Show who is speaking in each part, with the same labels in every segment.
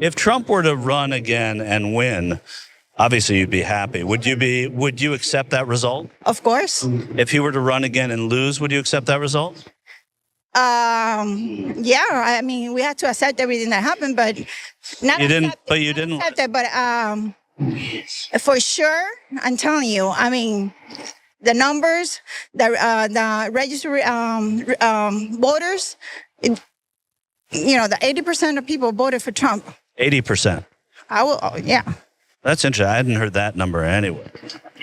Speaker 1: If Trump were to run again and win, obviously you'd be happy. Would you accept that result?
Speaker 2: Of course.
Speaker 1: If he were to run again and lose, would you accept that result?
Speaker 2: Yeah, I mean, we had to accept everything that happened, but not
Speaker 1: You didn't,
Speaker 2: accept
Speaker 1: but
Speaker 2: it,
Speaker 1: you
Speaker 2: not
Speaker 1: didn't.
Speaker 2: accept it, but for sure, I'm telling you, I mean, the numbers, the registered voters, the 80% of people voted for Trump.
Speaker 1: 80%.
Speaker 2: Yeah.
Speaker 1: That's interesting. I hadn't heard that number anyway.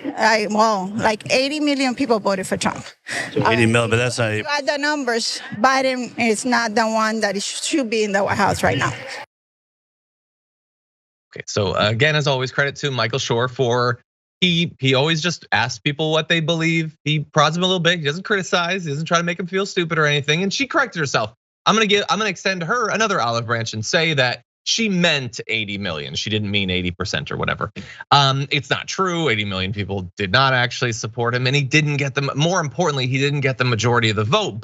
Speaker 2: Like 80 million people voted for Trump.
Speaker 1: So 80 million, but that's not.
Speaker 2: You add the numbers, Biden is not the one that should be in the White House right now.
Speaker 3: Okay, so again, as always, credit to Michael Schor for he always just asks people what they believe. He prods them a little bit. He doesn't criticize. He doesn't try to make them feel stupid or anything. And she corrected herself. I'm gonna extend her another olive branch and say that she meant 80 million. She didn't mean 80% or whatever. It's not true. 80 million people did not actually support him, and he didn't get them. More importantly, he didn't get the majority of the vote.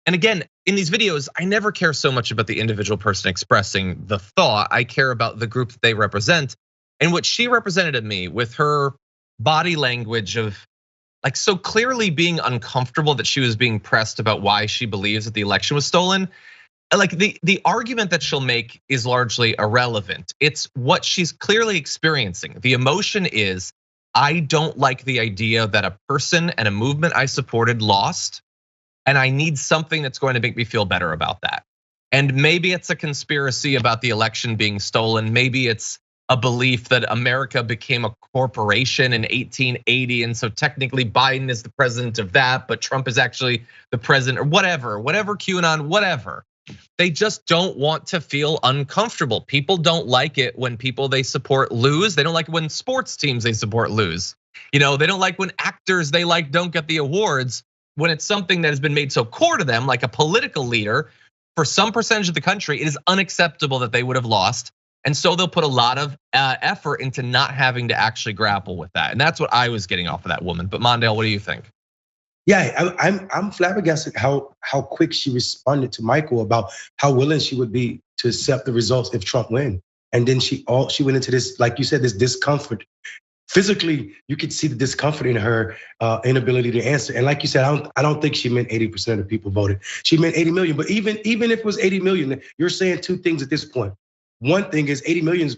Speaker 3: And again, in these videos, I never care so much about the individual person expressing the thought. I care about the group that they represent. And what she represented to me with her body language of like so clearly being uncomfortable that she was being pressed about why she believes that the election was stolen. Like the argument that she'll make is largely irrelevant. It's what she's clearly experiencing. The emotion is, I don't like the idea that a person and a movement I supported lost, and I need something that's going to make me feel better about that. And maybe it's a conspiracy about the election being stolen. Maybe it's a belief that America became a corporation in 1880, and so technically Biden is the president of that, but Trump is actually the president, or whatever QAnon, whatever. They just don't want to feel uncomfortable. People don't like it when people they support lose. They don't like it when sports teams they support lose. They don't like when actors they like don't get the awards. When it's something that has been made so core to them, like a political leader, for some percentage of the country, it is unacceptable that they would have lost. And so they'll put a lot of effort into not having to actually grapple with that. And that's what I was getting off of that woman. But Mondale, what do you think?
Speaker 4: Yeah, I'm flabbergasted how quick she responded to Michael about how willing she would be to accept the results if Trump win. And then she went into this, like you said, this discomfort. Physically, you could see the discomfort in her inability to answer. And like you said, I don't think she meant 80% of the people voted. She meant 80 million. But even if it was 80 million, you're saying two things at this point. One thing is 80 million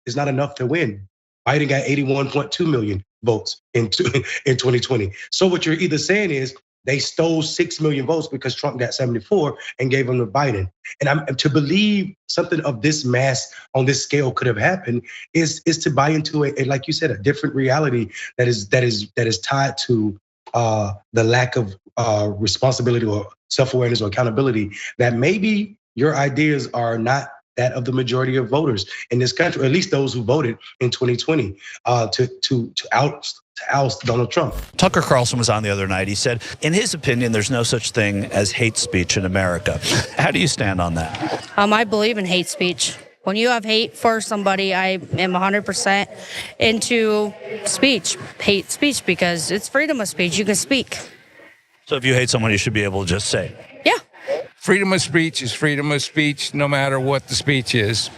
Speaker 4: is not enough to win. Biden got 81.2 million votes in 2020. So what you're either saying is they stole 6 million votes because Trump got 74 and gave them to Biden. And to believe something of this mass on this scale could have happened is to buy into like you said, a different reality that is tied to the lack of responsibility or self-awareness or accountability, that maybe your ideas are not that of the majority of voters in this country, or at least those who voted in 2020 to oust Donald Trump.
Speaker 1: Tucker Carlson was on the other night. He said, in his opinion, there's no such thing as hate speech in America. How do you stand on that?
Speaker 5: I believe in hate speech. When you have hate for somebody, I am 100% into hate speech, because it's freedom of speech. You can speak.
Speaker 1: So if you hate someone, you should be able to just say it.
Speaker 5: Yeah.
Speaker 6: Freedom of speech is freedom of speech, no matter what the speech is.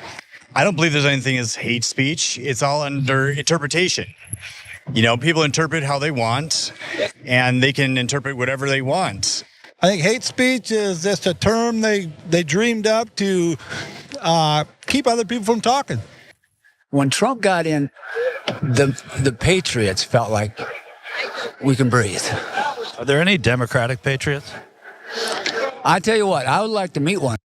Speaker 7: I don't believe there's anything as hate speech. It's all under interpretation. People interpret how they want, and they can interpret whatever they want.
Speaker 8: I think hate speech is just a term they dreamed up to keep other people from talking.
Speaker 9: When Trump got in, the patriots felt like we can breathe.
Speaker 1: Are there any Democratic patriots?
Speaker 9: I tell you what, I would like to meet one.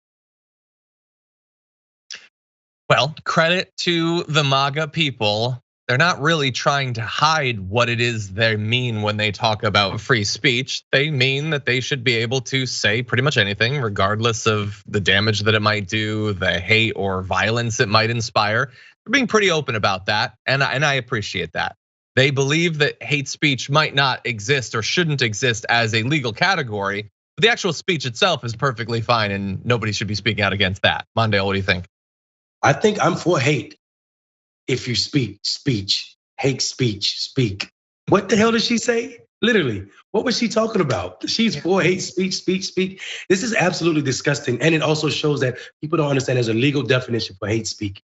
Speaker 3: Well, credit to the MAGA people. They're not really trying to hide what it is they mean when they talk about free speech. They mean that they should be able to say pretty much anything, regardless of the damage that it might do, the hate or violence it might inspire. They're being pretty open about that, and I appreciate that. They believe that hate speech might not exist or shouldn't exist as a legal category, but the actual speech itself is perfectly fine, and nobody should be speaking out against that. Mondale, what do you think?
Speaker 4: I think I'm for hate. If you speak, hate speech, speak. What the hell did she say? Literally, what was she talking about? She's for hate speech, speech. This is absolutely disgusting. And it also shows that people don't understand there's a legal definition for hate speech.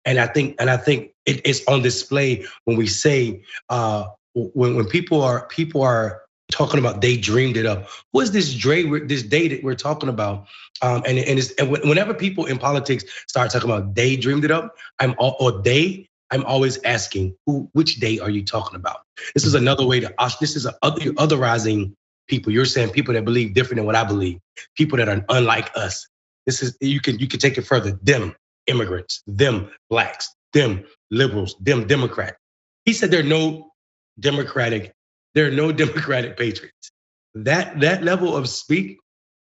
Speaker 4: And I think it's on display when we say when people are talking about they dreamed it up. Who is this day that we're talking about? And whenever people in politics start talking about they dreamed it up, I'm always asking which day are you talking about? This is another way to this is otherizing people. You're saying people that believe different than what I believe, people that are unlike us. This is you can take it further. Them immigrants, them blacks, them liberals, them Democrats. He said there are no Democratic patriots. That level of speak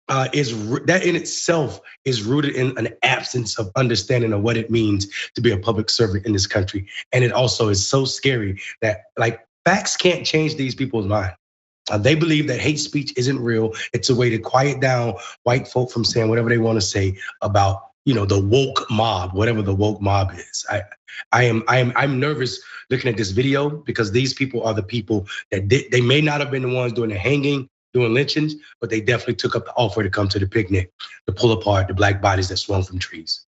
Speaker 4: that in itself is rooted in an absence of understanding of what it means to be a public servant in this country. And it also is so scary that facts can't change these people's mind. They believe that hate speech isn't real. It's a way to quiet down white folk from saying whatever they want to say about the woke mob, whatever the woke mob is. I'm nervous looking at this video because these people are the people that they may not have been the ones doing the hanging, doing lynchings, but they definitely took up the offer to come to the picnic to pull apart the black bodies that swung from trees.